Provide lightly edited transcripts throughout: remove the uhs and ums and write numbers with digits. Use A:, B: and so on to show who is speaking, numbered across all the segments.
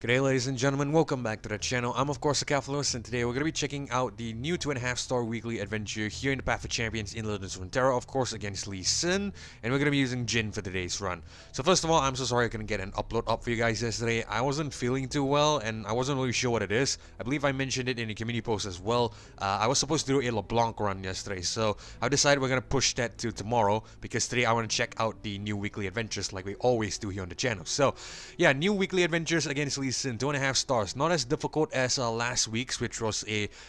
A: G'day ladies and gentlemen, welcome back to the channel. I'm of course Acaphalos, and today we're going to be checking out the new 2.5-star weekly adventure here in the Path of Champions in Runeterra, of course against Lee Sin, and we're going to be using Jhin for today's run. So first of all, I'm so sorry I couldn't get an upload up for you guys yesterday. I wasn't feeling too well, and I wasn't really sure what it is. I believe I mentioned it in the community post as well. I was supposed to do a LeBlanc run yesterday, so I decided we're going to push that to tomorrow, because today I want to check out the new weekly adventures like we always do here on the channel. So yeah, new weekly adventures against Lee Sin, 2.5 stars. Not as difficult as last week's, which was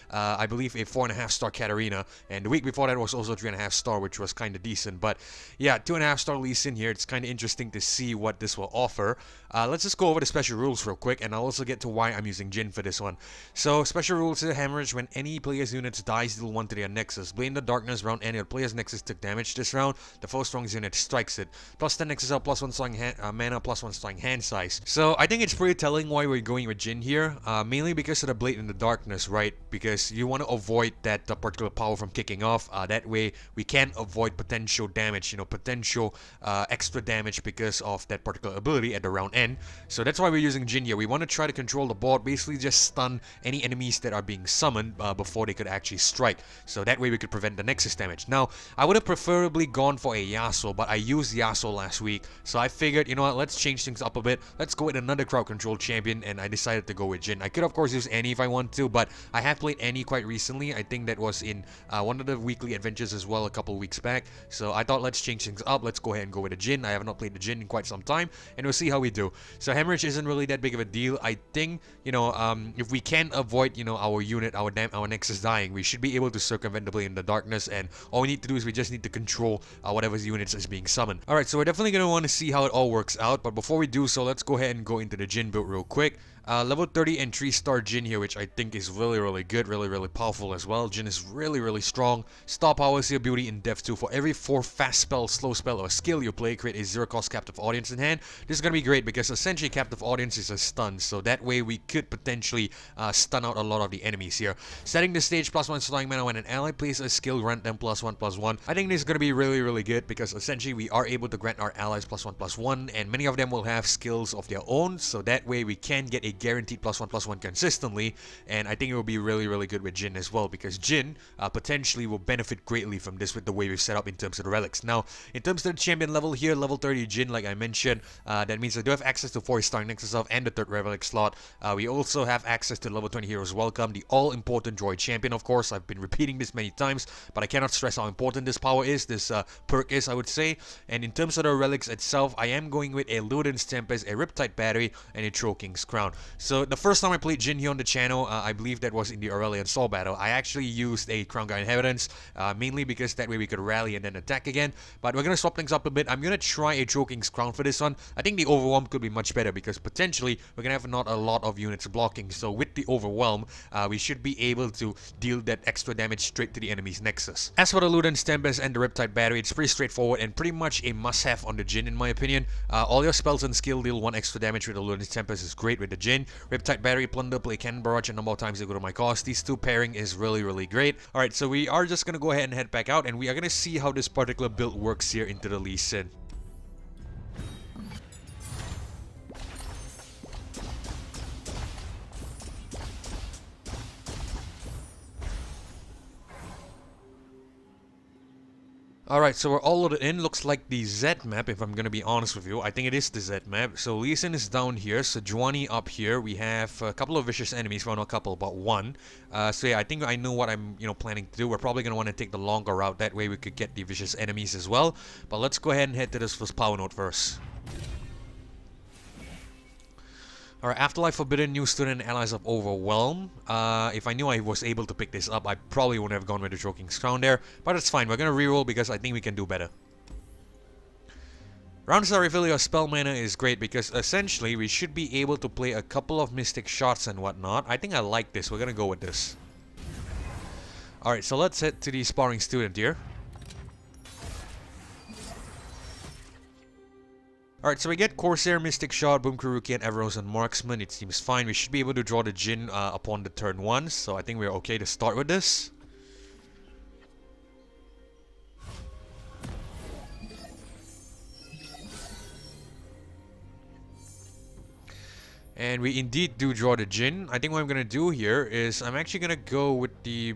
A: I believe a 4.5-star Katarina, and the week before that was also 3.5-star, which was kind of decent. But yeah, 2.5-star Lee Sin here. It's kind of interesting to see what this will offer. Let's just go over the special rules real quick, and I'll also get to why I'm using Jhin for this one. So special rules is hemorrhage. When any player's units dies, deal 1 to their Nexus. Blade in the darkness. Round any of the player's Nexus took damage this round, the foe strongest unit strikes it. Plus 10 Nexus out, plus 1 starting mana, plus 1 starting hand size. So I think it's pretty telling why we're going with Jhin here, mainly because of the Blade in the darkness, right? Because you want to avoid that particular power from kicking off. That way we can avoid potential damage, potential extra damage because of that particular ability at the round end. So that's why we're using Jhin here. We want to try to control the board, basically just stun any enemies that are being summoned before they could actually strike. So that way we could prevent the Nexus damage. Now, I would have preferably gone for a Yasuo, but I used Yasuo last week, so I figured, you know what, let's change things up a bit. Let's go with another crowd control champion, and I decided to go with Jhin. I could of course use Annie if I want to, but I have played Annie quite recently. I think that was in one of the weekly adventures as well a couple weeks back. So I thought, let's change things up. Let's go ahead and go with a Jhin. I have not played the Jhin in quite some time, and we'll see how we do. So hemorrhage isn't really that big of a deal. I think, if we can avoid, our unit, our Nexus dying, we should be able to circumvent the Blade in the darkness, and all we need to do is we just need to control whatever units is being summoned. Alright, so we're definitely going to want to see how it all works out, but before we do so, let's go ahead and go into the Jhin build real quick. Level 30 and 3-star Jhin here, which I think is really good, really powerful as well. Jhin is really strong. Star power, Seer Beauty, in depth 2. For every 4 fast spell, slow spell, or skill you play, create a 0-cost captive audience in hand. This is going to be great because essentially captive audience is a stun, so that way we could potentially stun out a lot of the enemies here. Setting the stage, +1 starting mana when an ally plays a skill, grant them +1/+1. I think this is going to be really good because essentially we are able to grant our allies +1/+1, and many of them will have skills of their own, so that way we can get a guaranteed +1/+1 consistently, and I think it will be really good with Jhin as well, because Jhin potentially will benefit greatly from this with the way we've set up in terms of the relics. Now, in terms of the champion level here, level 30 Jhin, like I mentioned, that means I do have access to 4-star Nexus of and the 3rd relic slot. We also have access to level 20 Heroes Welcome, the all-important droid champion, of course. I've been repeating this many times, but I cannot stress how important this power is, this perk is, I would say. And in terms of the relics itself, I am going with a Luden's Tempest, a Riptide Battery, and a Trollking's Crown. So the first time I played Jhin here on the channel, I believe that was in the Aurelion Soul battle. I actually used a Crown Guard Inheritance, mainly because that way we could rally and then attack again. But we're going to swap things up a bit. I'm going to try a Trollking's Crown for this one. I think the Overwhelm could be much better because potentially we're going to have not a lot of units blocking. So with the Overwhelm, we should be able to deal that extra damage straight to the enemy's Nexus. As for the Luden's Tempest and the Riptide Battery, it's pretty straightforward and pretty much a must-have on the Jhin in my opinion. All your spells and skill deal 1 extra damage with the Luden's Tempest is great with the Jhin. Riptide Battery, Plunder, play Cannon Barrage a number of times they go to my cost. These two pairing is really great. Alright, so we are just gonna go ahead and head back out, and we are gonna see how this particular build works here into the Lee Sin. Alright, so we're all loaded in. Looks like the Z map, if I'm gonna be honest with you. I think it is the Z map. So Lee Sin is down here, Sejuani up here. We have a couple of vicious enemies. Well, not a couple, but one. So yeah, I think I know what I'm, planning to do. We're probably gonna want to take the longer route. That way we could get the vicious enemies as well. But let's go ahead and head to this first power node first. Alright, Afterlife Forbidden, New Student, Allies of Overwhelm. If I knew I was able to pick this up, I probably wouldn't have gone with the Trollking's Crown there. But it's fine, we're gonna reroll because I think we can do better. Roundstar Refill your spell mana is great because essentially we should be able to play a couple of Mystic Shots and whatnot. I think I like this, we're gonna go with this. Alright, so let's head to the Sparring Student here. Alright, so we get Corsair, Mystic Shot, Boom Kuruki, and Everose and Marksman. It seems fine. We should be able to draw the Jhin upon the turn 1, so I think we're okay to start with this. And we indeed do draw the Jhin. I think what I'm gonna do here is I'm actually gonna go with the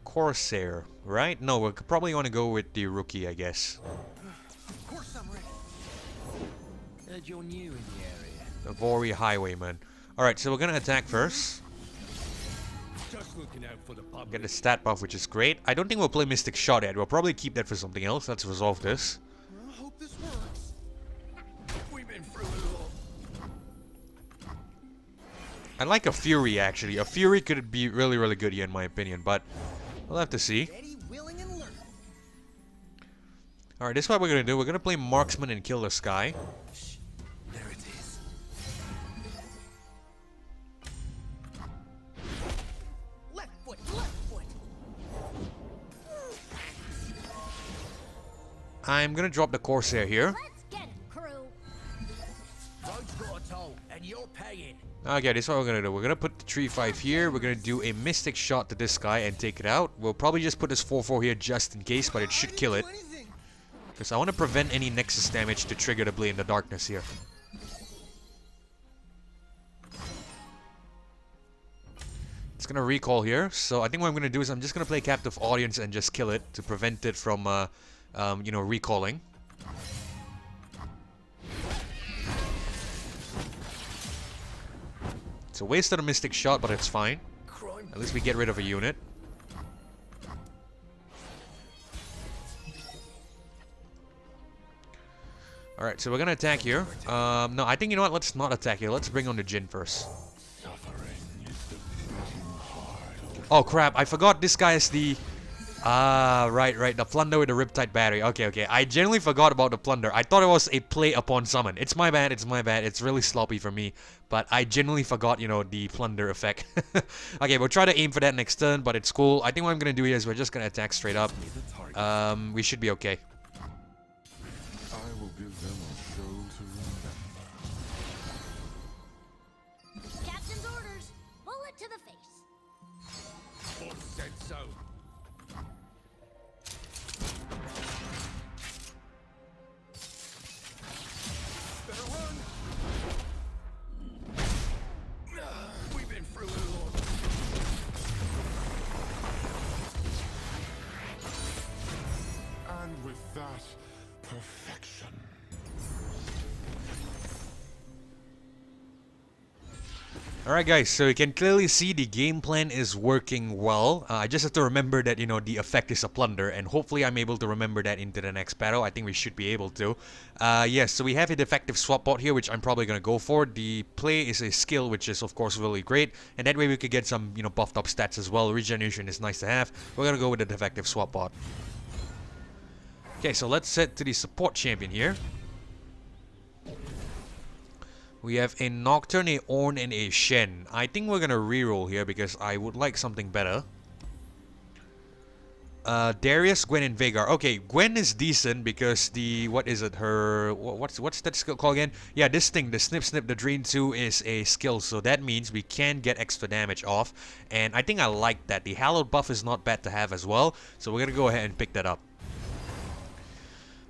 A: Corsair, right? No, we'll probably want to go with the rookie, I guess.
B: Of course I'm ready. Heard you're new in the area.
A: The Vori Highwayman. Alright, so we're gonna attack first.
B: Just looking out for the public.
A: Get the stat buff, which is great. I don't think we'll play Mystic Shot yet. We'll probably keep that for something else. Let's resolve this.
B: I hope this works. We've been through it all.
A: I like a Fury, actually. A Fury could be really, really good here, in my opinion, but we'll have to see.
B: Ready, willing, and learning.
A: Alright, this is what we're gonna do. We're gonna play Marksman and kill this guy.
B: Shh. There it is. Left foot, left foot.
A: I'm gonna drop the Corsair here.
C: Let's get it, crew.
B: Road's got a toll, and you're paying.
A: Okay, this is what we're gonna do. We're gonna put the 3-5 here. We're gonna do a Mystic Shot to this guy and take it out. We'll probably just put this 4-4 here just in case, but it should kill it. Because I want to prevent any Nexus damage to trigger the Blade in the Darkness here. It's gonna recall here. So I think what I'm gonna do is I'm just gonna play Captive Audience and just kill it to prevent it from, you know, recalling. It's a waste of a Mystic Shot, but it's fine. At least we get rid of a unit. Alright, so we're gonna attack here. No, I think, you know what, let's not attack here. Let's bring on the Jhin first. Oh crap, I forgot this guy is the... right, the Plunder with the Riptide Battery. Okay, I genuinely forgot about the Plunder. I thought it was a play upon summon. It's my bad, It's really sloppy for me. But I genuinely forgot, you know, the Plunder effect. Okay, we'll try to aim for that next turn, but it's cool. I think what I'm gonna do here is we're just gonna attack straight up. We should be okay.
D: I will give them a show to remember.
C: Captain's orders. Bullet to the face.
B: Boss said so. Better run. We've been through it all.
D: And with that, perfection.
A: Alright guys, so you can clearly see the game plan is working well. I just have to remember that, you know, the effect is a Plunder, and hopefully I'm able to remember that into the next battle. I think we should be able to. Yes, so we have a defective swap bot here, which I'm probably going to go for. The play is a skill, which is of course really great, and that way we could get some, you know, buffed up stats as well. Regeneration is nice to have. We're going to go with the defective swap bot. Okay, so let's head to the support champion here. We have a Nocturne, a Ornn, and a Shen. I think we're gonna reroll here because I would like something better. Darius, Gwen, and Veigar. Okay, Gwen is decent because the... what is it? Her... what's that skill called again? Yeah, this thing, the Snip Snip, the Drain 2 is a skill. So that means we can get extra damage off. And I think I like that. The Hallowed buff is not bad to have as well. So we're gonna go ahead and pick that up.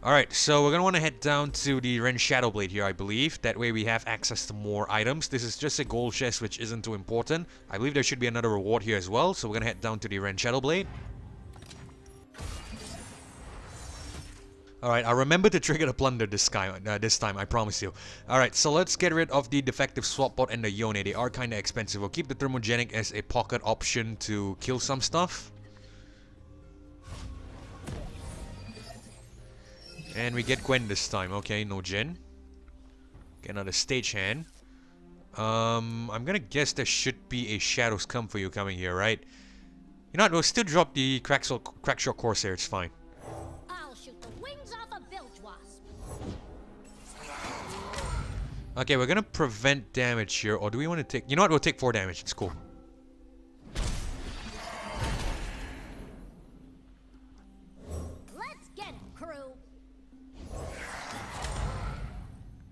A: Alright, so we're going to want to head down to the Ren Shadowblade here, I believe. That way we have access to more items. This is just a gold chest, which isn't too important. I believe there should be another reward here as well. So we're going to head down to the Ren Shadowblade. Alright, I'll remember to trigger the Plunder this time, I promise you. Alright, so let's get rid of the defective swap bot and the Yone. They are kind of expensive. We'll keep the Thermogenic as a pocket option to kill some stuff. And we get Gwen this time. Okay, no Jhin. Get another stagehand. I'm gonna guess there should be a Shadows Come For You coming here, right? You know what, we'll still drop the Crackshot Corsair, it's fine.
C: I'll shoot the wings off a bilge wasp.
A: Okay, we're gonna prevent damage here, or do we want to take... You know what, we'll take 4 damage, it's cool.
C: Let's get it, crew.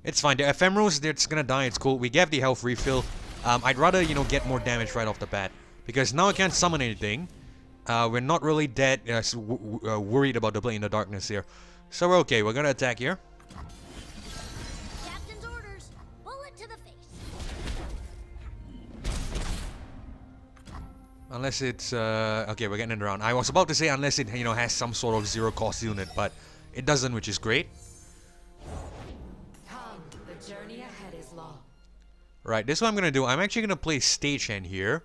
A: It's fine. The Ephemerals, it's gonna die. It's cool. We get the health refill. I'd rather, you know, get more damage right off the bat. Because now I can't summon anything. We're not really that worried about the Blade in the Darkness here. So we're okay. We're gonna attack here.
C: Captain's orders. Bullet to the face.
A: Unless it's okay, we're getting it around. I was about to say unless it has some sort of zero cost unit, but it doesn't, which is great.
E: Come, the journey ahead is long.
A: Right, this is what I'm gonna do. I'm actually gonna play Stagehand here.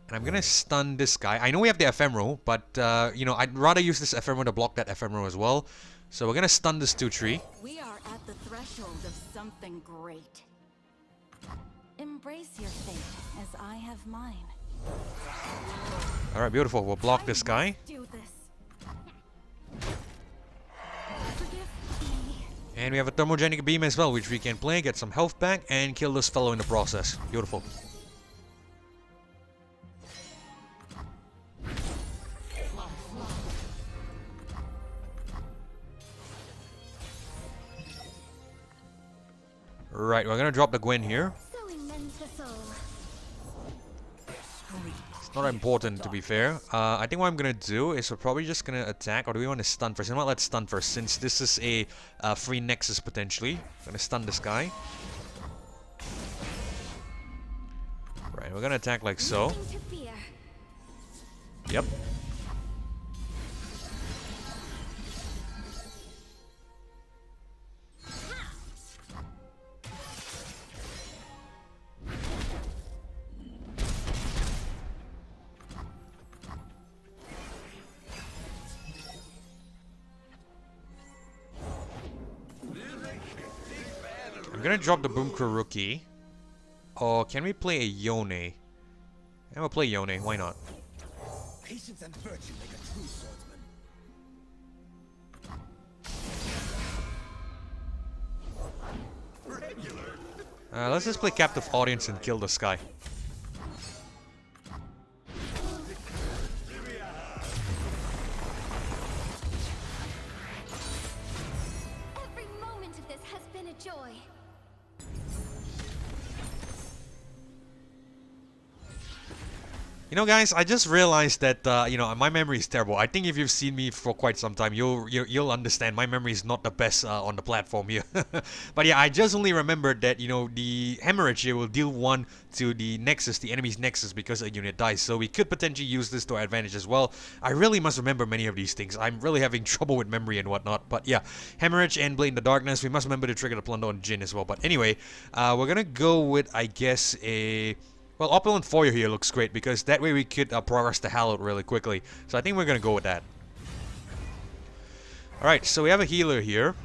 A: And I'm gonna stun this guy. I know we have the ephemeral, but I'd rather use this ephemeral to block that ephemeral as well. So we're gonna stun this 2-3.
E: We are at the threshold of something great. Embrace your fate as I have mine.
A: Alright, beautiful. We'll block this guy.
E: Do this. Forgive me.
A: And we have a thermogenic beam as well, which we can play, get some health back, and kill this fellow in the process. Beautiful. Right, we're gonna drop the Gwen here.
C: So immense the soul.
A: It's not important, to be fair. I think what I'm gonna do is we're probably just gonna attack, or do we want to stun first? You know what, let's stun first, since this is a free Nexus potentially. I'm gonna stun this guy. Right, we're gonna attack like so.
C: Nothing to fear.
A: Yep. I'm gonna drop the Boomcrow Rookie. Or can we play a Yone? Yeah, we'll play Yone, why not?
B: Patience and virtue make a true swordsman.
A: Let's just play Captive Audience and kill this guy.
C: Every moment of this has been a joy.
A: You know, guys, I just realized that my memory is terrible. I think if you've seen me for quite some time, you'll understand my memory is not the best on the platform here. But yeah, I just only remembered that the hemorrhage here will deal 1 to the Nexus, the enemy's Nexus, because a unit dies. So we could potentially use this to our advantage as well. I really must remember many of these things. I'm really having trouble with memory and whatnot. But yeah, hemorrhage and Blade in the Darkness. We must remember to trigger the plunder on Jhin as well. But anyway, we're gonna go with, I guess, a... Well, Opulent Foyer here looks great because that way we could progress the Hallowed really quickly. So I think we're going to go with that. Alright, so we have a healer here.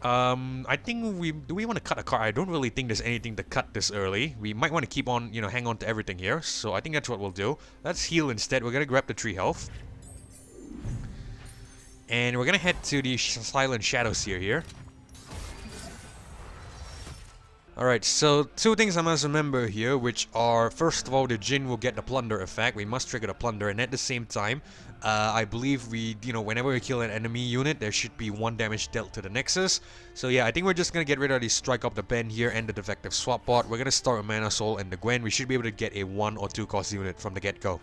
A: I think do we want to cut a card? I don't really think there's anything to cut this early. We might want to keep on, hang on to everything here. So I think that's what we'll do. Let's heal instead. We're going to grab the 3 health. And we're going to head to the Silent Shadowseer here. Alright, so 2 things I must remember here, which are, first of all, the Jhin will get the plunder effect. We must trigger the plunder, and at the same time, I believe whenever we kill an enemy unit, there should be 1 damage dealt to the Nexus. So yeah, I think we're just gonna get rid of the Strike Up the Pen here and the Defective Swap Bot. We're gonna start with Mana Soul and the Gwen. We should be able to get a 1 or 2 cost unit from the get-go.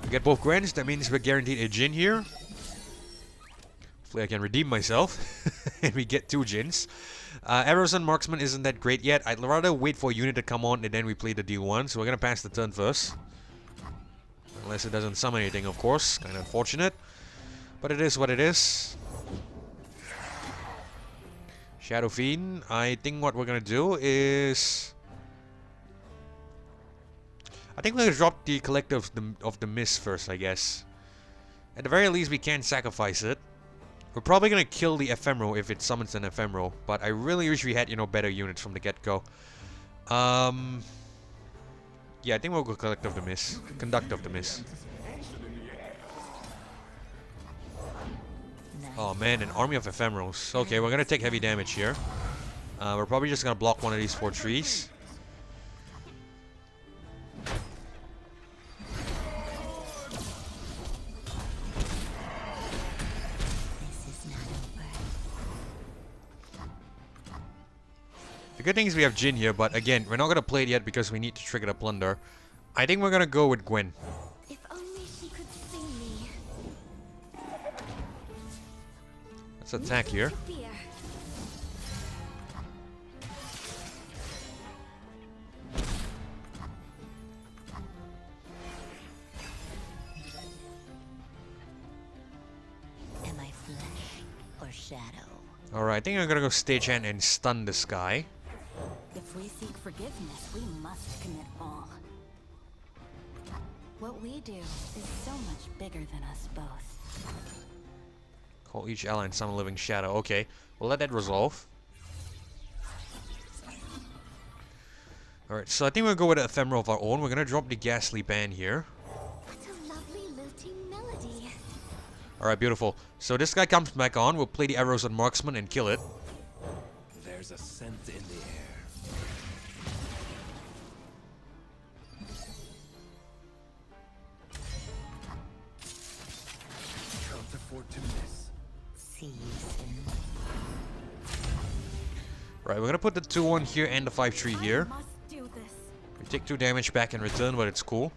A: We get both Gwens, that means we're guaranteed a Jhin here. Hopefully I can redeem myself and we get 2 Jhins. Arrows and Marksman isn't that great yet. I'd rather wait for a unit to come on and then we play the deal 1. So we're gonna pass the turn first. Unless it doesn't summon anything, of course. Kind of unfortunate. But it is what it is. Shadow Fiend. I think what we're gonna do is... I think we're gonna drop the Collective of the Mist first, I guess. At the very least we can sacrifice it. We're probably gonna kill the Ephemeral if it summons an Ephemeral, but I really wish we had, better units from the get-go. Yeah, I think we'll go Collect of the Mist. Conduct of the Mist. Oh man, an army of Ephemerals. Okay, we're gonna take heavy damage here. We're probably just gonna block one of these 4 trees. The good thing is we have Jhin here, but again, we're not going to play it yet because we need to trigger the plunder. I think we're going to go with Gwen.
C: If only she could see me.
A: Let's attack here.
C: Fear.
E: shadow.
A: Alright, I think I'm gonna go stagehand and stun this guy.
E: If we seek forgiveness, we must commit all. What we do is so much bigger than us both.
A: Call each ally and summon a living shadow. Okay, we'll let that resolve. Alright, so I think we'll go with an ephemeral of our own. We're gonna drop the ghastly ban here.
C: What a lovely lilting melody.
A: Alright, beautiful. So this guy comes back on. We'll play the arrows on marksman and kill it.
B: There's a scent in the air. Can't afford to miss.
E: Season.
A: Right, we're gonna put the 2-1 here and the 5-3 here.
E: I must do this.
A: We take 2 damage back in return, but it's cool.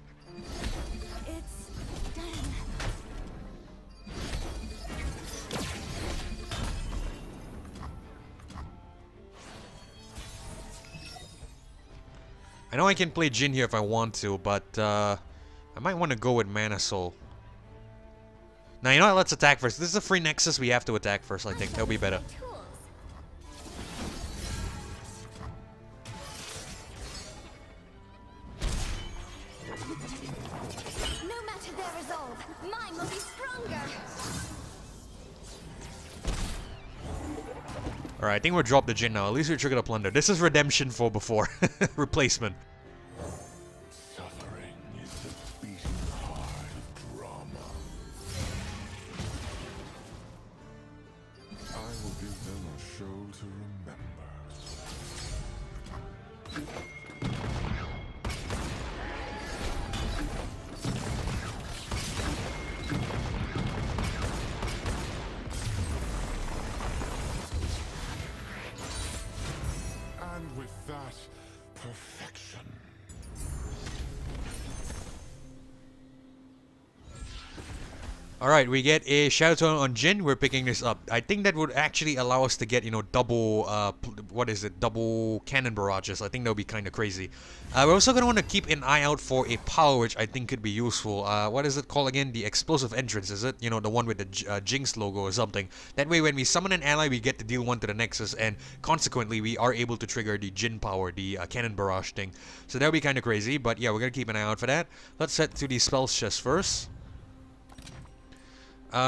E: It's done.
A: I know I can play Jhin here if I want to, but I might want to go with Mana Soul. Now, you know what? Let's attack first. This is a free Nexus. We have to attack first, I think. That'll be better.
C: No matter their resolve, mine will be stronger.
A: Alright, I think we'll drop the Jhin now. At least we triggered a plunder. This is redemption for before. Replacement.
D: Suffering is the beating heart of drama. I will give them a show to remember. And with that, perfection.
A: Alright, we get a Shadow Tone on Jhin. We're picking this up. I think that would actually allow us to get, you know, double, double cannon barrages. I think that would be kind of crazy. We're also going to want to keep an eye out for a power which I think could be useful. What is it called again? The Explosive Entrance, is it? You know, the one with the Jinx logo or something. That way, when we summon an ally, we get to deal 1 to the Nexus, and consequently, we are able to trigger the Jhin power, the cannon barrage thing. So that would be kind of crazy, but yeah, we're going to keep an eye out for that. Let's head to the spells chest first.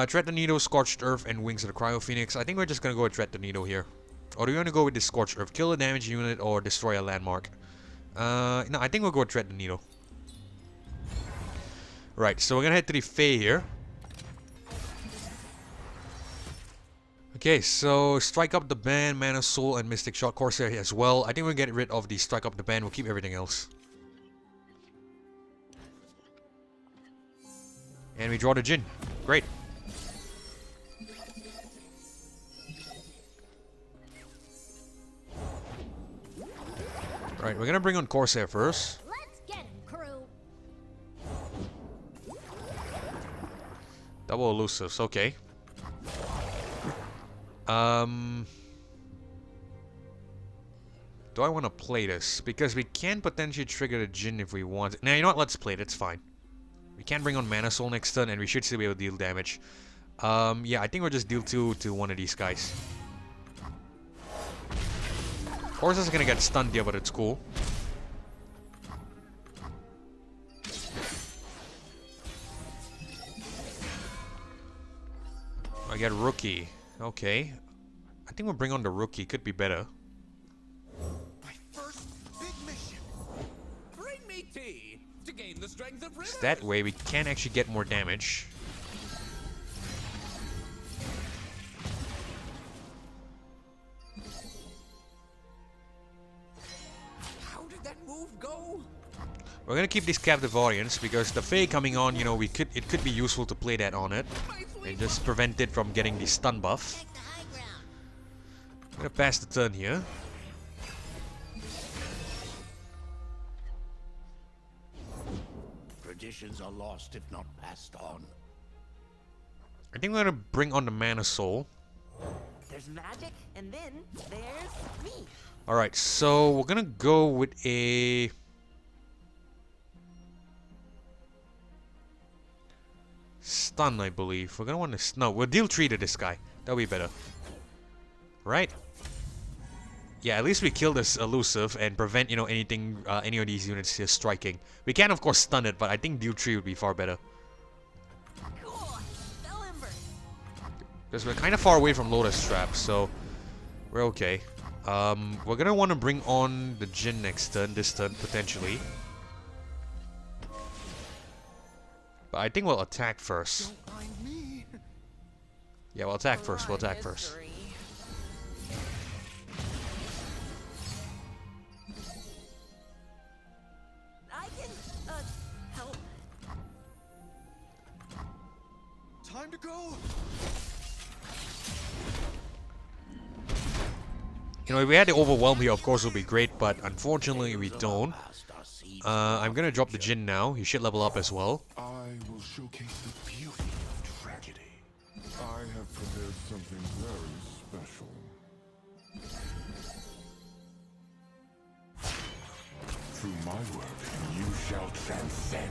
A: Tread the Needle, Scorched Earth, and Wings of the Cryo Phoenix. I think we're just gonna go with Tread the Needle here. Or do we want to go with the Scorched Earth? Kill a damage unit or destroy a landmark? No, I think we'll go with Tread the Needle. Right, so we're gonna head to the Fae here. Okay, so Strike Up the Ban, Mana Soul, and Mystic Shot Corsair as well. I think we'll get rid of the Strike Up the Ban. We'll keep everything else. And we draw the Jhin. Great. Right, we're gonna bring on Corsair first.
C: Let's get him, crew.
A: Double elusives, okay. Do I want to play this? Because we can potentially trigger the Jhin if we want. Now, you know what? Let's play it. It's fine. We can bring on Mana Soul next turn, and we should still be able to deal damage. Yeah, I think we'll just deal 2 to one of these guys. Horse is gonna get stunned here, but it's cool. I get Rookie. Okay. I think we'll bring on the Rookie. Could be better.
B: My first big mission. Bring me tea to gain the strength of rivers.
A: That way we can actually get more damage.
B: How did that move go?
A: We're gonna keep this captive audience because the Fae coming on, you know, it could be useful to play that on it and just prevent it from getting the stun buff. I'm gonna pass the turn here.
B: Traditions are lost if not passed on.
A: I think we're gonna bring on the Mana Soul.
F: There's magic, and then there's me.
A: Alright, so we're gonna go with a... stun, I believe. We're gonna want to... no, we'll deal 3 to this guy. That'll be better. right? Yeah, at least we kill this elusive and prevent, you know, anything, any of these units here striking. We can, of course, stun it, but I think deal 3 would be far better.
E: Cool. Spell Ember.
A: Because we're kind of far away from Lotus Trap, so we're okay. We're gonna want to bring on the Jhin next turn, this turn, potentially. But I think we'll attack first.
B: Don't mind me.
A: Yeah, we'll attack first, we'll attack first.
F: Mystery.
E: I can, help.
B: Time to go.
A: You know, if we had the overwhelm here, of course, it would be great, but unfortunately we don't. I'm gonna drop the Jhin now. He should level up as well.
D: I will showcase the beauty of tragedy. I have prepared something very special. Through my work, you shall transcend.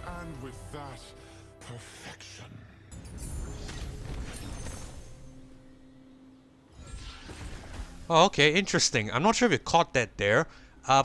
D: And with that, perfection.
A: Oh, okay, interesting. I'm not sure if you caught that there.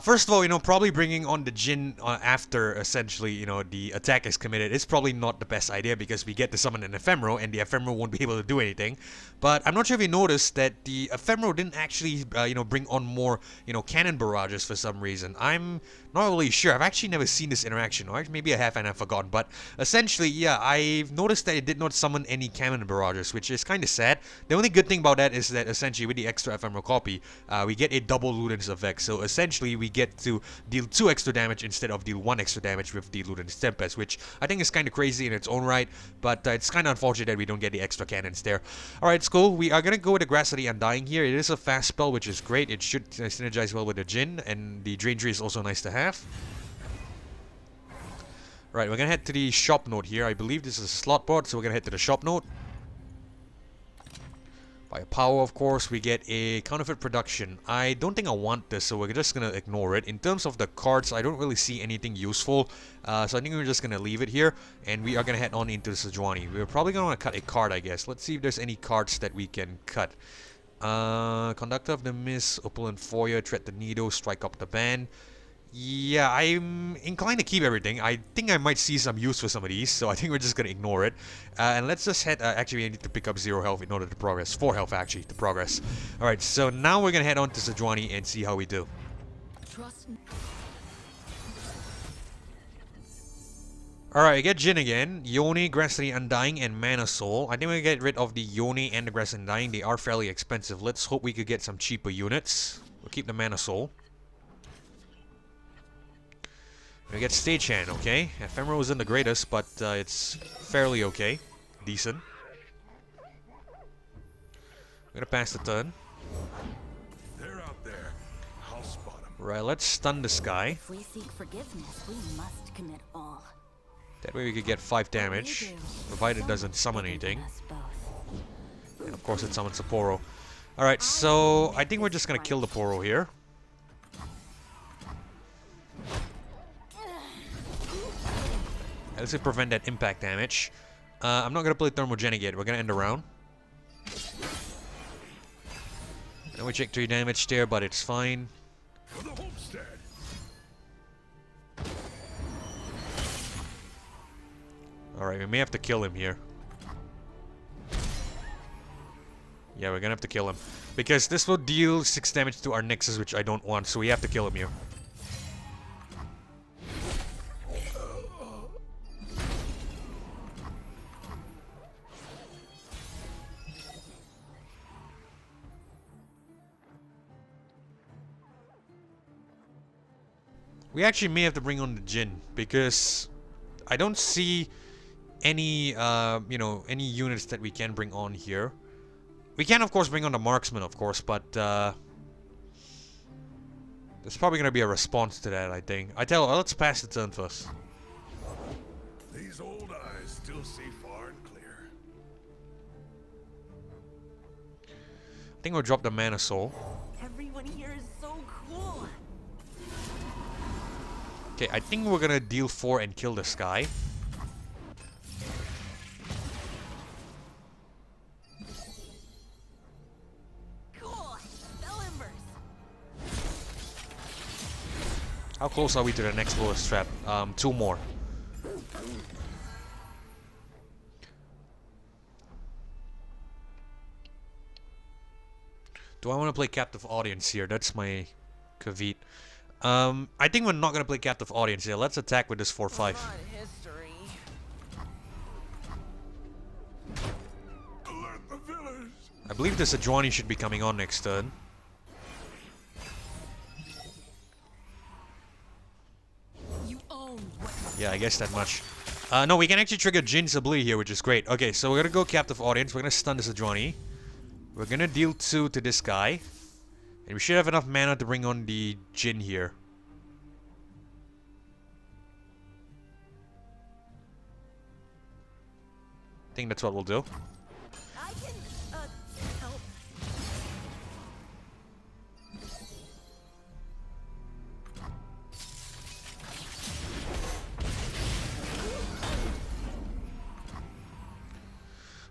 A: First of all, you know, probably bringing on the Jhin after, essentially, you know, the attack is committed is probably not the best idea because we get to summon an Ephemeral and the Ephemeral won't be able to do anything. But I'm not sure if you noticed that the Ephemeral didn't actually, you know, bring on more, you know, cannon barrages for some reason. I'm not really sure. I've actually never seen this interaction, or maybe I have and I've forgotten. But essentially, yeah, I've noticed that it did not summon any cannon barrages, which is kind of sad. The only good thing about that is that essentially with the extra Ephemeral copy, we get a double Ludens effect. So essentially, we get to deal 2 extra damage instead of deal 1 extra damage with the Ludens Tempest, which I think is kind of crazy in its own right, but it's kind of unfortunate that we don't get the extra cannons there. Alright, it's cool. We are going to go with the Grass of the Undying here. It is a fast spell, which is great. It should synergize well with the Jhin, and the Drain Tree is also nice to have. Right, we're going to head to the shop note here. I believe this is a slot board, so we're going to head to the shop note. By power, of course, we get a counterfeit production. I don't think I want this, so we're just going to ignore it. In terms of the cards, I don't really see anything useful. So I think we're just going to leave it here. And we are going to head on into the Sejuani. We're probably going to want to cut a card, I guess. Let's see if there's any cards that we can cut. Conductor of the Mist, Opulent Foyer, Tread the Needle, Strike Up the Band. Yeah, I'm inclined to keep everything. I think I might see some use for some of these, so I think we're just going to ignore it. And let's just head... actually, we need to pick up 0 health in order to progress. 4 health, actually, to progress. Alright, so now we're going to head on to Sejuani and see how we do.
E: Trust me.
A: Alright, we get Jhin again. Yoni, Grass of the Undying, and Mana Soul. I think we'll get rid of the Yoni and the Grass of the Undying. They are fairly expensive. Let's hope we could get some cheaper units. We'll keep the Mana Soul. We get Stagehand, okay. Ephemeral isn't the greatest, but it's fairly okay. Decent. I'm gonna pass the turn.
D: They're out there. I'll spot them.
A: Right, let's stun this guy.
E: If we seek forgiveness, we must commit all.
A: That way we could get 5 damage, provided it doesn't summon anything.
E: Us both.
A: And of course it summons a Poro. Alright, so I think we're just gonna kill the Poro here. Let's prevent that impact damage. I'm not gonna play Thermogenic yet. We're gonna end the round. And we check 3 damage there, but it's fine.
D: For the homestead.
A: Alright, we may have to kill him here. Yeah, we're gonna have to kill him. Because this will deal 6 damage to our Nexus, which I don't want, so we have to kill him here. We actually may have to bring on the Jhin, because I don't see any, you know, any units that we can bring on here. We can, of course, bring on the marksman, of course, but there's probably going to be a response to that, I think. I tell you, let's pass the turn first.
D: These old eyes still see far and clear.
A: I think we'll drop the Mana Soul.
F: Everyone here is so cool.
A: Okay, I think we're gonna deal 4 and kill this guy.
F: Cool. Spell embers.
A: How close are we to the next lowest trap? 2 more. Do I want to play Captive Audience here? That's my caveat. I think we're not going to play Captive Audience here. Let's attack with this 4-5.
F: Not history.
D: Alert the village!
A: I believe the Sejuani should be coming on next turn.
E: You own what
A: Yeah, I guess that much. No, we can actually trigger Jhin's ability here, which is great. Okay, so we're going to go Captive Audience. We're going to stun the Sejuani. We're going to deal 2 to this guy. And we should have enough mana to bring on the Jhin here. I think that's what we'll do.
F: I can, help.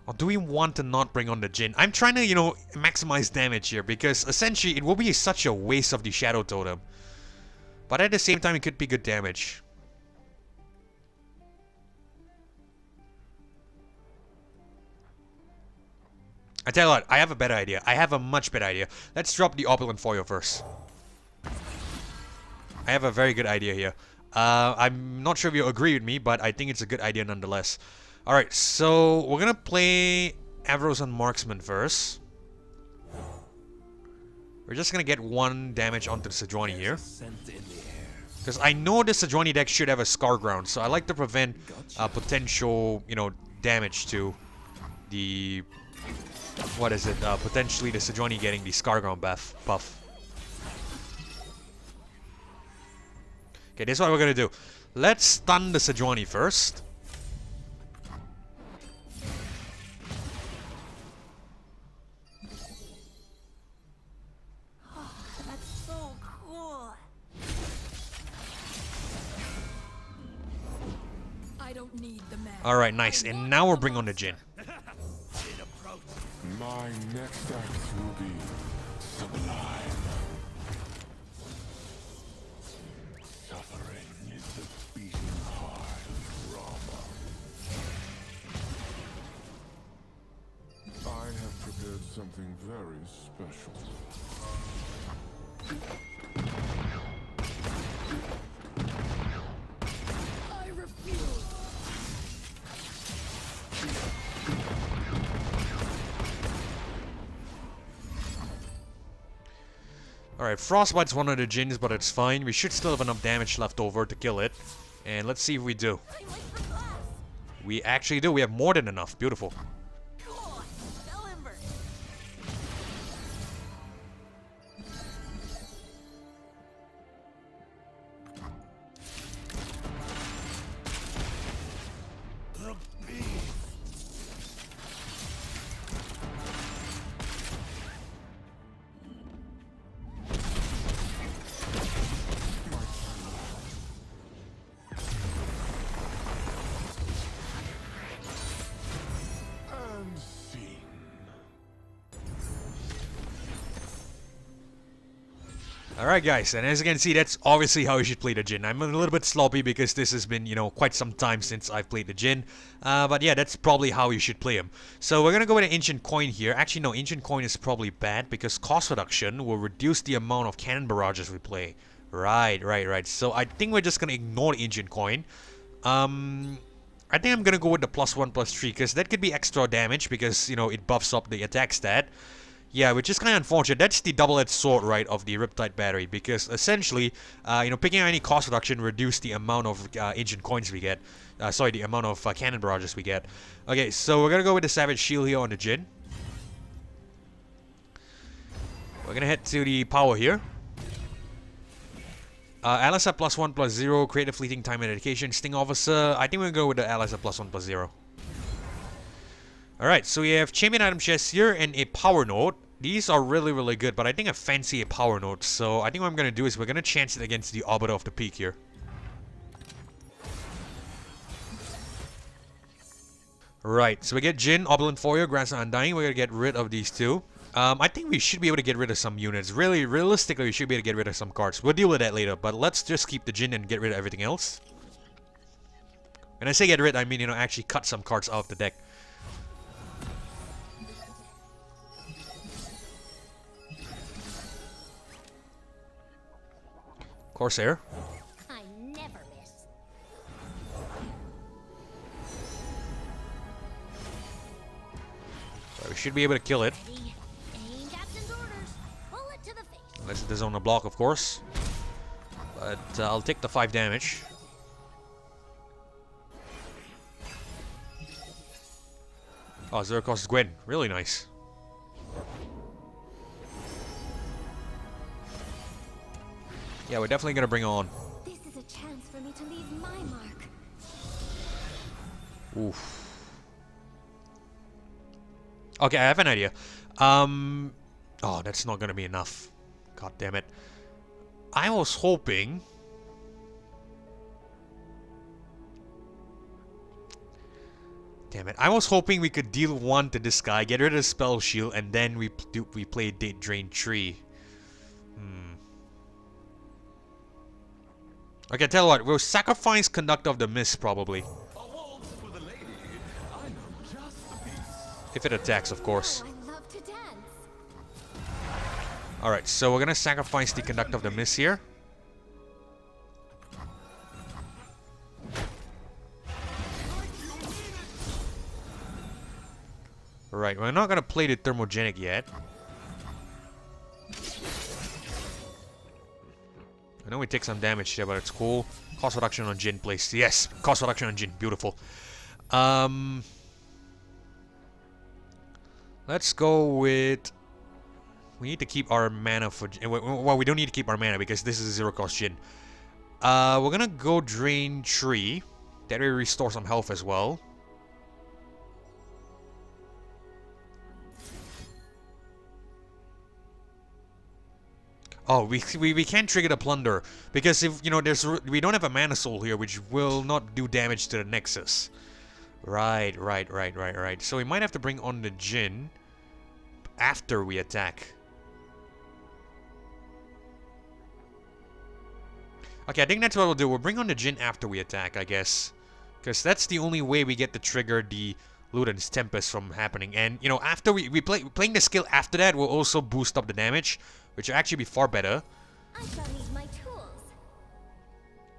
A: Or do we want to not bring on the Jhin? I'm trying to, you know, maximize damage here because essentially it will be such a waste of the Shadow Totem. But at the same time, it could be good damage. I tell you what, I have a better idea. I have a much better idea. Let's drop the Opulent Foil first. I have a very good idea here. I'm not sure if you agree with me, but I think it's a good idea nonetheless. Alright, so we're gonna play Avros and Marksman first. We're just gonna get 1 damage onto the Sejuani here. Because I know the Sejuani deck should have a Scar Ground, so I like to prevent potential, you know, damage to the... What is it? Potentially the Sejuani getting the Scar Ground buff. Okay, this is what we're gonna do. Let's stun the Sejuani first.
F: That's so cool.
E: I don't need the man.
A: Alright, nice. And now we'll bring on the Jhin.
D: My next act will be sublime. Suffering is the beating heart of Rama. I have prepared something very special.
E: I refuse.
A: Alright, Frostbite's one of the Djinns, but it's fine. We should still have enough damage left over to kill it. And let's see if we do.
F: I'm late for class.
A: We actually do. We have more than enough. Beautiful.
F: Cool. Spell embers.
D: The beast. And scene.
A: Alright guys, and as you can see, that's obviously how you should play the Jhin. I'm a little bit sloppy because this has been, you know, quite some time since I've played the Jhin. But yeah, that's probably how you should play him. So we're gonna go with an Ancient Coin here. Actually, no, Ancient Coin is probably bad because cost reduction will reduce the amount of cannon barrages we play. Right. So I think we're just gonna ignore the Ancient Coin. I think I'm gonna go with the +1/+3 because that could be extra damage because, you know, it buffs up the attack stat. Yeah, which is kind of unfortunate. That's the double-edged sword, right, of the Riptide Battery, because essentially, you know, picking out any cost reduction reduce the amount of ancient coins we get. Sorry, the amount of cannon barrages we get. Okay, so we're gonna go with the Savage Shield here on the Jhin. We're gonna head to the power here. Allies at +1/+0, create a fleeting time and dedication. Sting Officer, I think we're gonna go with the Allies at +1/+0. Alright, so we have champion item chest here and a power node. These are really, really good, but I think I fancy a power node. So I think what I'm going to do is we're going to chance it against the Arbiter of the Peak here. Right, so we get Jhin, Opulent Foyer, Grandson Undying. We're going to get rid of these two. I think we should be able to get rid of some units. Really, realistically, we should be able to get rid of some cards. We'll deal with that later, but let's just keep the Jhin and get rid of everything else. When I say get rid, I mean, you know, actually cut some cards out of the deck. Corsair.
C: I never miss.
A: So we should be able to kill it.
C: Ready, aim, captain's orders. Bullet to the face.
A: Unless it is on a block, of course. But I'll take the 5 damage. Oh, 0 cost Gwen. Really nice. Yeah, we're definitely gonna bring on.
C: This is a chance for me to leave my mark.
A: Oof. Okay, I have an idea. Oh, that's not gonna be enough. God damn it. I was hoping. Damn it. I was hoping we could deal 1 to this guy, get rid of the spell shield, and then we play Drain Tree. Okay, tell you what, we'll sacrifice Conductor of the Mist, probably. If it attacks, of course.
C: I love to dance.
A: Alright, so we're gonna sacrifice the Conductor of the Mist here. Right, we're not gonna play the Thermogenic yet. I know we take some damage here, but it's cool. Cost reduction on Jhin, please. Yes, cost reduction on Jhin. Beautiful. Let's go with... We need to keep our mana for... Well, we don't need to keep our mana because this is a 0 cost Jhin. We're gonna go Drain Tree. That way we restore some health as well. Oh, we can't trigger the Plunder because if you know we don't have a Mana Soul here, which will not do damage to the Nexus. Right. So we might have to bring on the Jhin after we attack. Okay, I think that's what we'll do. We'll bring on the Jhin after we attack, I guess, because that's the only way we get to trigger the Luden's Tempest from happening. And you know, after playing the skill after that will also boost up the damage, which will actually be far better.
C: I shall need my tools.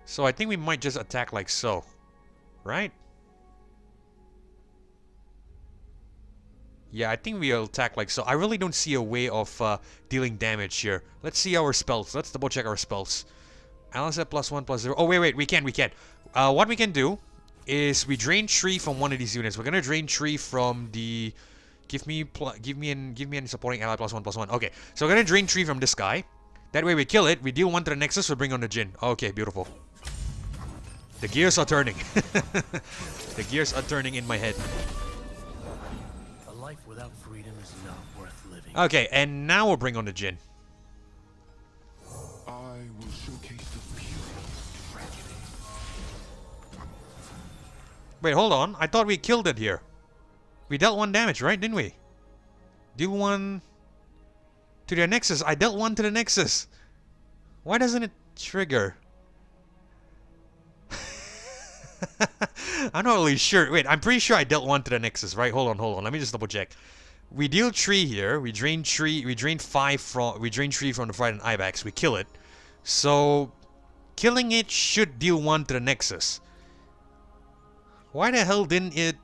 A: So I think we might just attack like so. Right? Yeah, I think we'll attack like so. I really don't see a way of dealing damage here. Let's see our spells. Let's double check our spells. Allies at +1/+0. Oh, wait. We can. What we can do is we drain tree from one of these units. We're gonna drain tree from the... Give me an supporting ally +1/+1. Okay, so we're gonna drain tree from this guy. That way we kill it. We deal 1 to the Nexus. We bring on the Jhin. Okay, beautiful. The gears are turning. The gears are turning in my head.
G: A life without freedom is not worth living.
A: Okay, and now we'll bring on the Jhin.
D: I will showcase the beauty of tragedy.
A: Wait, hold on. I thought we killed it here. We dealt 1 damage, right? Didn't we? Deal 1 to the Nexus. I dealt 1 to the Nexus. Why doesn't it trigger? I'm not really sure. Wait, I'm pretty sure I dealt 1 to the Nexus, right? Hold on. Let me just double check. We deal 3 here. We drain 3. We drain 3 from the Frightened Ibex. We kill it. So killing it should deal 1 to the Nexus. Why the hell didn't it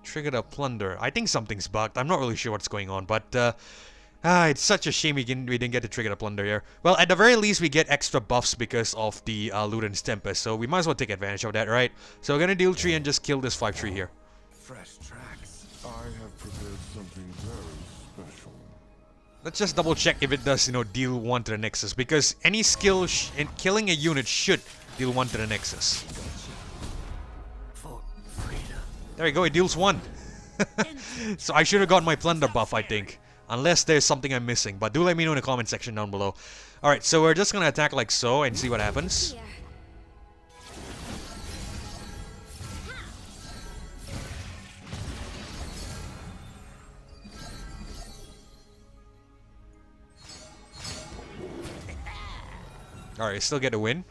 A: Triggered a plunder. I think something's bugged. I'm not really sure what's going on, but it's such a shame we didn't get to trigger the plunder here. Well, at the very least, we get extra buffs because of the Luden's Tempest, so we might as well take advantage of that, right? So we're gonna deal 3 and just kill this 5-3 here.
D: Fresh tracks. I have prepared something very special.
A: Let's just double check if it does, you know, deal 1 to the Nexus, because any skill in killing a unit should deal 1 to the Nexus.
G: For freedom.
A: There we go, it deals 1. So I should have got my plunder buff, I think. Unless there's something I'm missing. But do let me know in the comment section down below. Alright, so we're just gonna attack like so and see what happens. Alright, still get a win.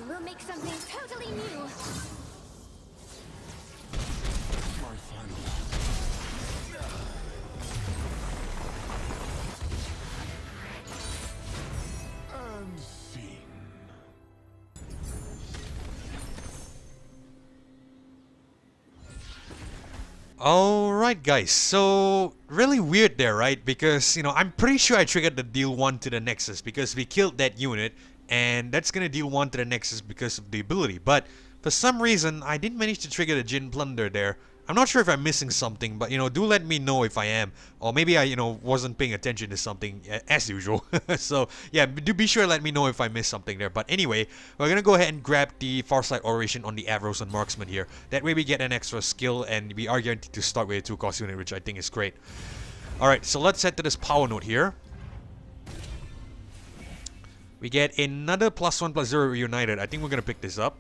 C: We'll make something totally new.
D: My final. And scene.
A: Alright guys, so really weird there, right? Because, you know, I'm pretty sure I triggered the deal 1 to the Nexus because we killed that unit. And that's gonna deal 1 to the Nexus because of the ability. But for some reason, I didn't manage to trigger the Jhin Plunder there. I'm not sure if I'm missing something, but, you know, do let me know if I am. Or maybe I, you know, wasn't paying attention to something as usual. So, yeah, do be sure to let me know if I missed something there. But anyway, we're gonna go ahead and grab the Farsight Oration on the Arrows and Marksman here. That way we get an extra skill and we are guaranteed to start with a 2-cost unit, which I think is great. Alright, so let's head to this power node here. We get another +1/+0 reunited. I think we're gonna pick this up.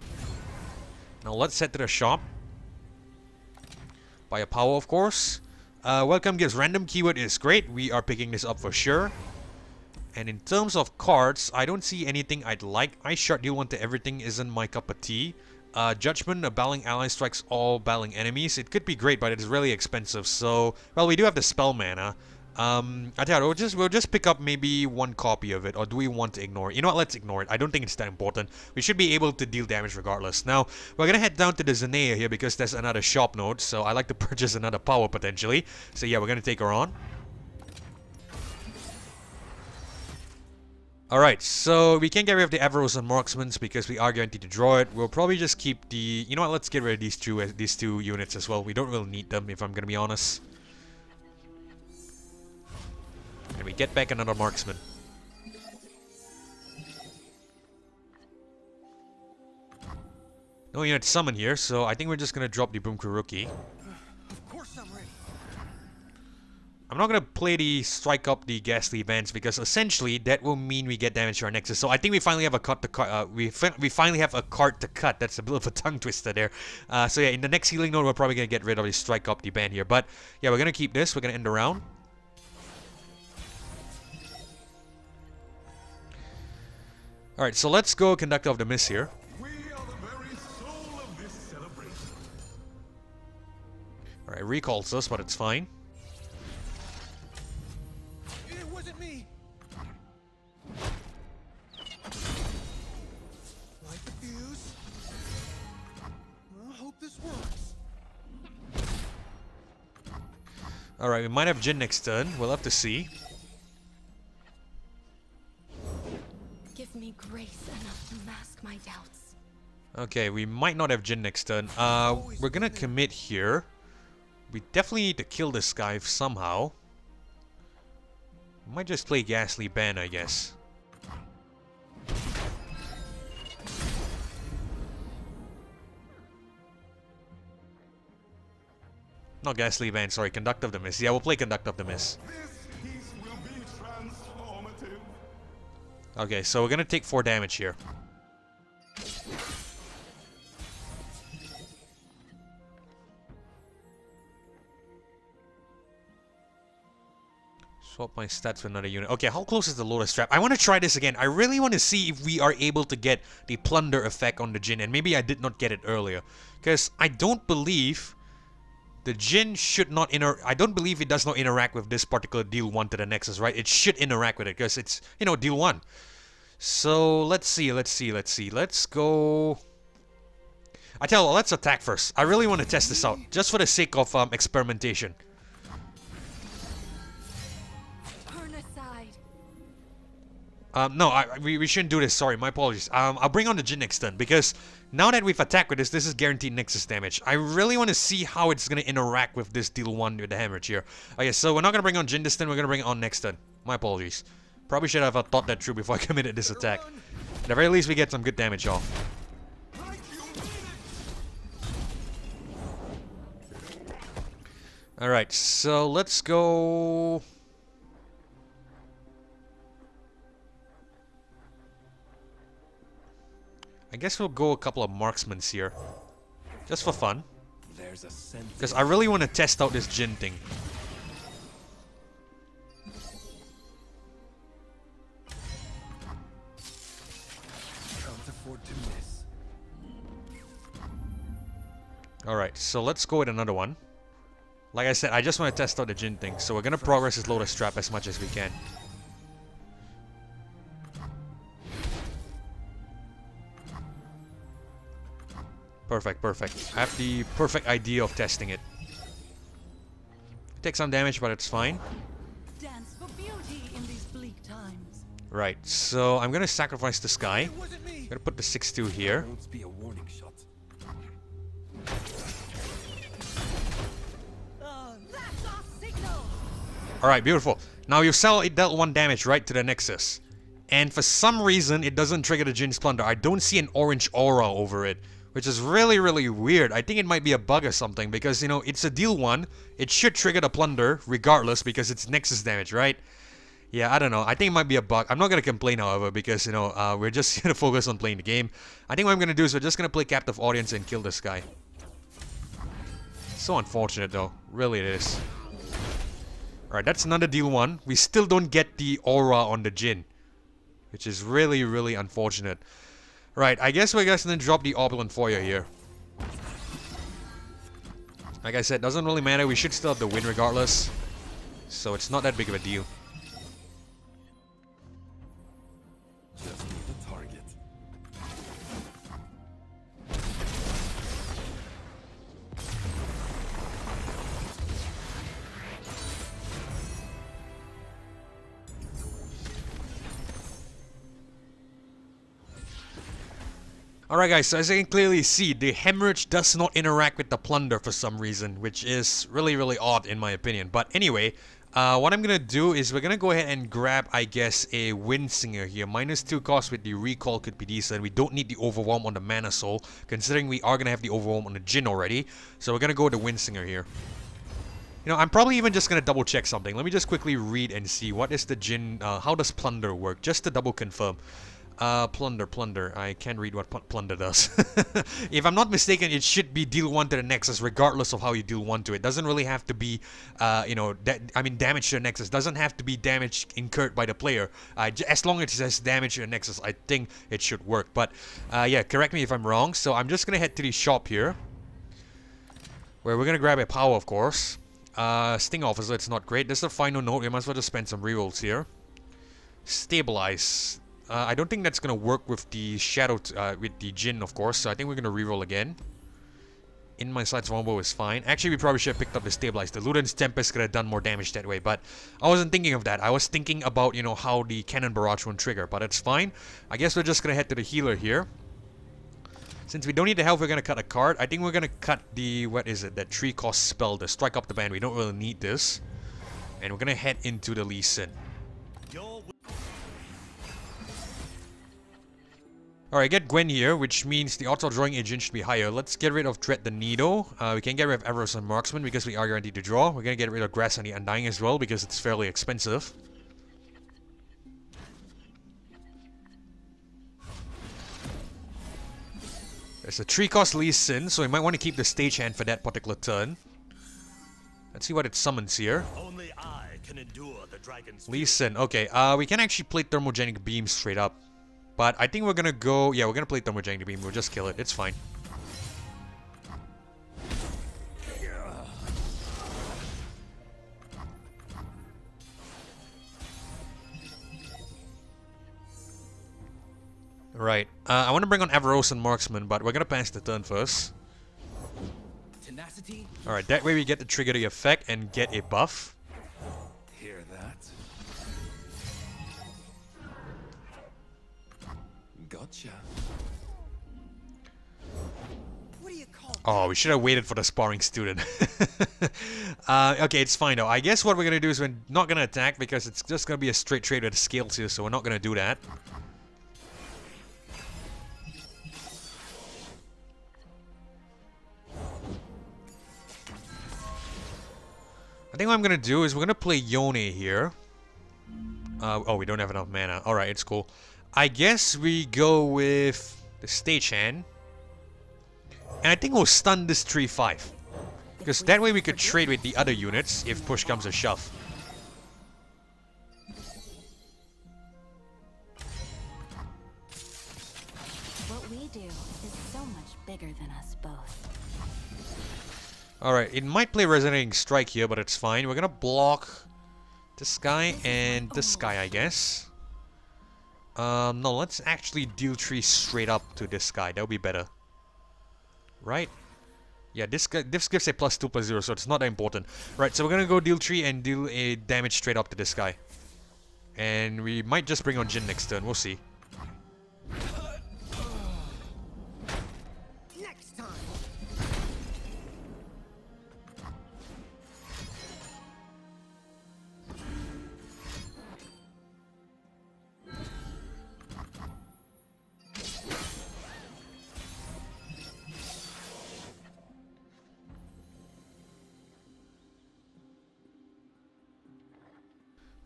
A: Now let's head to the shop. Buy a power, of course. Welcome gives random keyword is great. We are picking this up for sure. And in terms of cards, I don't see anything I'd like. Ice Shard deal 1 to everything isn't my cup of tea. Judgment, a battling ally strikes all battling enemies. It could be great, but it's really expensive. So, well, we do have the spell mana. I tell you, we'll just pick up maybe 1 copy of it, or do we want to ignore it? You know what, let's ignore it. I don't think it's that important. We should be able to deal damage regardless. Now, we're gonna head down to the Zinneia here because there's another shop node, so I like to purchase another power potentially. So yeah, we're gonna take her on. Alright, so we can't get rid of the Arrows and Marksmans because we are guaranteed to draw it. We'll probably just keep the... You know what, let's get rid of these two units as well. We don't really need them, if I'm gonna be honest. And we get back another Marksman. No unit summon here, so I think we're just gonna drop the Boom Kuruki.
B: Of course I'm ready.
A: I'm not gonna play the strike up the Ghastly Bands because essentially that will mean we get damage to our Nexus. So I think we finally have a cut to cut. We finally have a card to cut. That's a bit of a tongue twister there. So yeah, in the next healing node, we're probably gonna get rid of the strike up the band here. But yeah, we're gonna keep this. We're gonna end the round. Alright, so let's go Conductor of the Mist here.
D: We are the very soul of this celebration.
A: Alright, recalls us, but it's fine.
B: It wasn't me. Light the fuse. I hope this works.
A: Alright, we might have Jhin next turn. We'll have to see.
E: Give me grace enough to mask my doubts.
A: Okay, we might not have Jhin next turn. We're gonna commit here. We definitely need to kill this guy somehow. Might just play Ghastly Band, I guess. Not Ghastly Band, sorry, Conduct of the Mist. Yeah, we'll play Conduct of the Mist.
D: This piece will be transformative.
A: Okay, so we're gonna take 4 damage here. Swap my stats for another unit. Okay, how close is the Lotus Trap? I want to try this again. I really want to see if we are able to get the Plunder effect on the Jhin. And maybe I did not get it earlier. Because I don't believe the Jhin should not I don't believe it does not interact with this particular deal 1 to the Nexus, right? It should interact with it because it's, you know, deal 1. So, let's see. Let's go... I tell you what, let's attack first. I really want to test this out. Just for the sake of experimentation. No, we shouldn't do this. Sorry, my apologies. I'll bring on the Jhin next turn because now that we've attacked with this is guaranteed Nexus damage. I really want to see how it's going to interact with this deal 1 with the hemorrhage here. Okay, so we're not going to bring on Jhin this turn. We're going to bring it on next turn. My apologies. Probably should have thought that through before I committed this attack. At the very least, we get some good damage off. Alright, so let's go... I guess we'll go a couple of marksmen here. Just for fun. Because I really want to test out this Jhin thing. Alright, so let's go with another one. Like I said, I just want to test out the Jhin thing. So we're going to progress this Lotus Trap as much as we can. Perfect, perfect. I have the perfect idea of testing it. Take some damage, but it's fine.
E: Dance for beauty in these bleak times.
A: Right, so I'm gonna sacrifice the sky. I'm gonna put the 6-2 here. Alright, beautiful. Now you saw it dealt 1 damage, right, to the Nexus. And for some reason, it doesn't trigger the Jhin's Plunder. I don't see an orange aura over it. Which is really, really weird. I think it might be a bug or something because, you know, it's a deal 1. It should trigger the Plunder regardless because it's Nexus damage, right? Yeah, I don't know. I think it might be a bug. I'm not going to complain, however, because, you know, we're just going to focus on playing the game. I think what I'm going to do is we're just going to play Captive Audience and kill this guy. So unfortunate, though. Really it is. Alright, that's another deal 1. We still don't get the aura on the Jhin. Which is really, really unfortunate. Right, I guess we're just gonna drop the Opulent Foyer here. Like I said, doesn't really matter. We should still have the win regardless. So it's not that big of a deal.
D: Just need the target.
A: Alright guys, so as you can clearly see, the hemorrhage does not interact with the plunder for some reason, which is really, really odd in my opinion. But anyway, what I'm gonna do is we're gonna go ahead and grab, I guess, a Windsinger here. -2 cost with the recall could be decent. We don't need the Overwhelm on the Mana Soul, considering we are gonna have the Overwhelm on the Jhin already. So we're gonna go with the Windsinger here. You know, I'm probably even just gonna double check something. Let me just quickly read and see what is the Jhin, how does Plunder work, just to double confirm. Plunder. I can't read what Plunder does. If I'm not mistaken, it should be deal 1 to the Nexus, regardless of how you deal 1 to it. Doesn't really have to be, you know, damage to the Nexus. Doesn't have to be damage incurred by the player. As long as it says damage to the Nexus, I think it should work. But, yeah, correct me if I'm wrong. So I'm just gonna head to the shop here, where we're gonna grab a power, of course. Sting Officer, it's not great. This is the final note. We might as well just spend some rerolls here. Stabilize. I don't think that's gonna work with the with the Jhin, of course. So I think we're gonna reroll again. In my sights vulnerable is fine. Actually, we probably should have picked up the Stabilize. The Luden's Tempest could have done more damage that way, but I wasn't thinking of that. I was thinking about, you know, how the Cannon Barrage won't trigger, but it's fine. I guess we're just gonna head to the healer here. Since we don't need the health, we're gonna cut a card. I think we're gonna cut the, what is it, that 3-cost spell, the Strike Up the Band. We don't really need this. And we're gonna head into the Lee Sin. Alright, get Gwen here, which means the odds of drawing a Jhin should be higher. Let's get rid of Dread the Needle. We can get rid of Everest and Marksman because we are guaranteed to draw. We're gonna get rid of Grass and the Undying as well because it's fairly expensive. There's a 3-cost Lee Sin, so we might want to keep the Stagehand for that particular turn. Let's see what it summons here.
G: Only I can endure the dragon's
A: Lee Sin. Okay, we can actually play Thermogenic Beam straight up. But I think we're gonna go... Yeah, we're gonna play Thermogenic Beam. We'll just kill it. It's fine. Right. I want to bring on Avaros and Marksman, but we're gonna pass the turn first.
B: Tenacity?
A: Alright, that way we get to trigger the effect and get a buff.
B: Hear that? Gotcha. What do you call
A: Oh, we should have waited for the Sparring Student. Okay, it's fine though. I guess what we're gonna do is we're not gonna attack because it's just gonna be a straight trade with scales here, so we're not gonna do that. I think what I'm gonna do is we're gonna play Yone here. Oh, we don't have enough mana. Alright, it's cool. I guess we go with the Stagehand. And I think we'll stun this 3-5. Because that way we could trade with the other units if push comes to shove.
E: What we do is so much bigger than us both.
A: Alright, it might play Resonating Strike here, but it's fine. We're gonna block this guy and this guy, I guess. No, let's actually deal 3 straight up to this guy. That would be better. Right? Yeah, this gives a +2/+0, so it's not that important. Right, so we're gonna go deal 3 and deal a damage straight up to this guy. And we might just bring on Jhin next turn, we'll see.
F: Next time.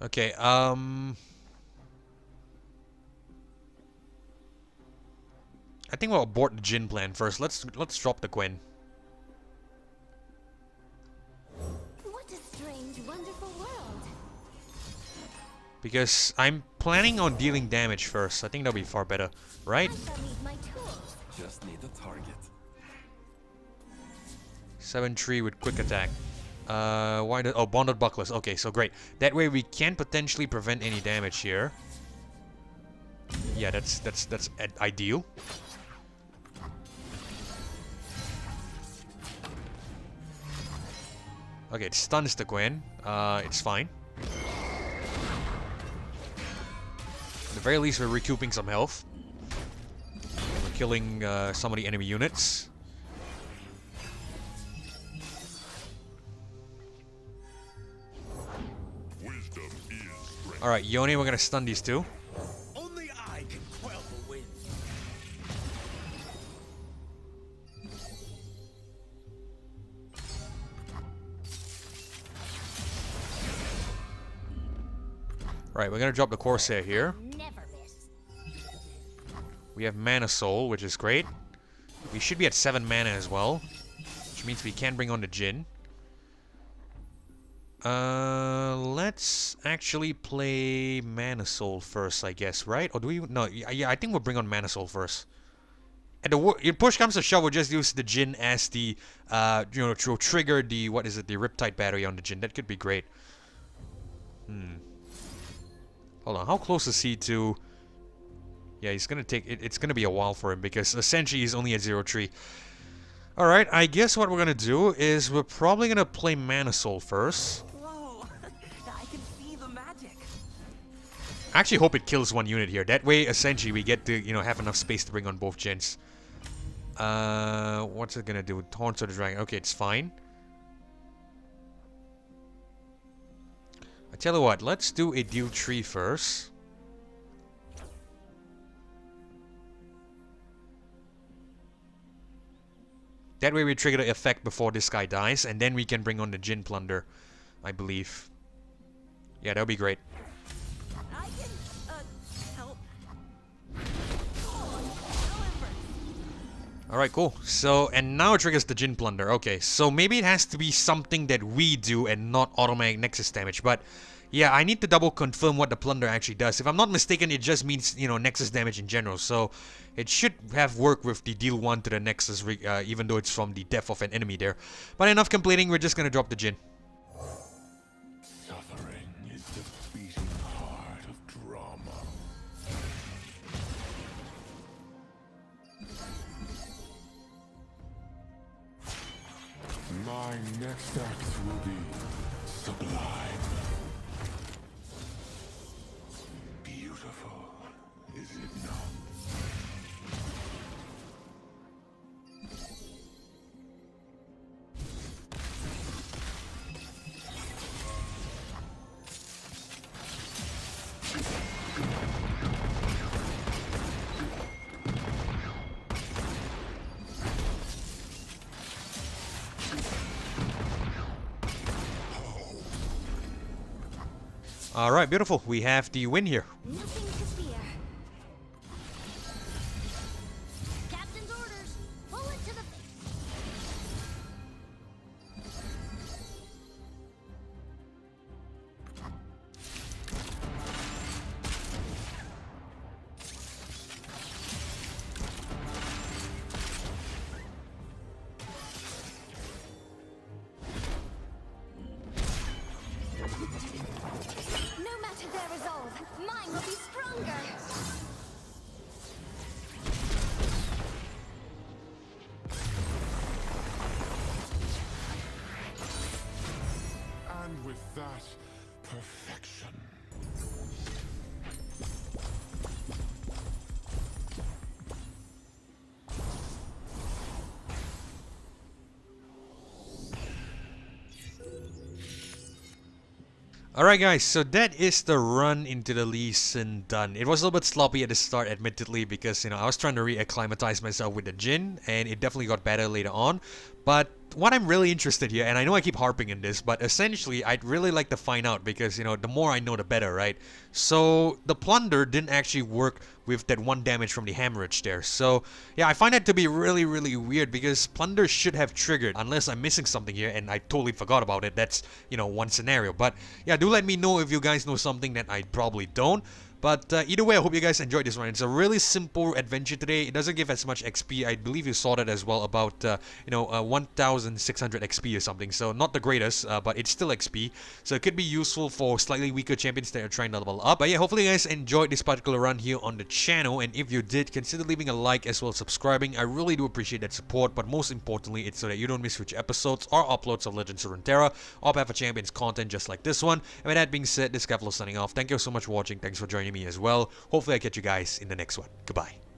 A: Okay, I think we'll abort the Jhin plan first. Let's drop the Gwen.
C: What a strange, wonderful world.
A: Because I'm planning on dealing damage first. I think that'll be far better, right?
C: I shall need my tools.
B: Just need a target.
A: 7-3 with quick attack. Why the... Oh, Bonded Bucklers. Okay, so great. That way we can potentially prevent any damage here. Yeah, that's ideal. Okay, it stuns the Gwen. It's fine. At the very least, we're recouping some health. We're killing some of the enemy units. Alright, Yone, we're gonna stun these two.
B: Only I can quell the wind.
A: Right, we're gonna drop the Corsair here.
C: Never miss.
A: We have Mana Soul, which is great. We should be at 7 mana as well, which means we can bring on the Jhin. Let's actually play Mana Soul first, I guess, right? Or do we? No, yeah, I think we'll bring on Mana Soul first. And if push comes to shove, we'll just use the Jhin as the, you know, to trigger the, what is it, the Riptide battery on the Jhin. That could be great. Hold on, how close is he to... Yeah, he's gonna take... It's gonna be a while for him, because essentially he's only at 0-3. Alright, I guess what we're gonna do is we're probably gonna play Mana Soul first.
F: Whoa! I can see the magic.
A: I actually hope it kills one unit here. That way, essentially, we get to, you know, have enough space to bring on both Jhins. What's it gonna do? Taunts of the Dragon. Okay, it's fine. I tell you what, let's do a deal 3 first. That way we trigger the effect before this guy dies, and then we can bring on the Jhin Plunder, I believe. Yeah, that'll be great.
F: I can, help.
A: Alright, cool. So, and now it triggers the Jhin Plunder. Okay, so maybe it has to be something that we do and not automatic Nexus damage. But Yeah, I need to double confirm what the Plunder actually does. If I'm not mistaken, it just means, you know, Nexus damage in general. So it should have worked with the deal 1 to the Nexus, even though it's from the death of an enemy there. But enough complaining, we're just gonna drop the Jhin.
D: Suffering is the beating heart of drama. My next act will be sublime. Beautiful, is it not?
A: Alright, beautiful. We have the win here.
C: Nothing to fear. Captain's orders. Bullet to the face. No matter their resolve, mine will be stronger.
D: And with that, perfection.
A: Alright guys, so that is the run into the Lee Sin done. It was a little bit sloppy at the start, admittedly, because, you know, I was trying to re-acclimatize myself with the Jhin, and it definitely got better later on. But what I'm really interested here, and I know I keep harping in this, but essentially I'd really like to find out, because, you know, the more I know the better, right? So the Plunder didn't actually work with that 1 damage from the Hemorrhage there. So yeah, I find that to be really, really weird, because Plunder should have triggered, unless I'm missing something here and I totally forgot about it. That's, you know, one scenario. But yeah, do let me know if you guys know something that I probably don't. But either way, I hope you guys enjoyed this one. It's a really simple adventure today. It doesn't give as much XP. I believe you saw that as well, about, you know, 1,600 XP or something. So not the greatest, but it's still XP. So it could be useful for slightly weaker champions that are trying to level up. But yeah, hopefully you guys enjoyed this particular run here on the channel. And if you did, consider leaving a like as well as subscribing. I really do appreciate that support. But most importantly, it's so that you don't miss future episodes or uploads of Legends of Runeterra or Path of Champions content just like this one. And with that being said, this is Keflo signing off. Thank you so much for watching. Thanks for joining me as well. Hopefully I catch you guys in the next one. Goodbye.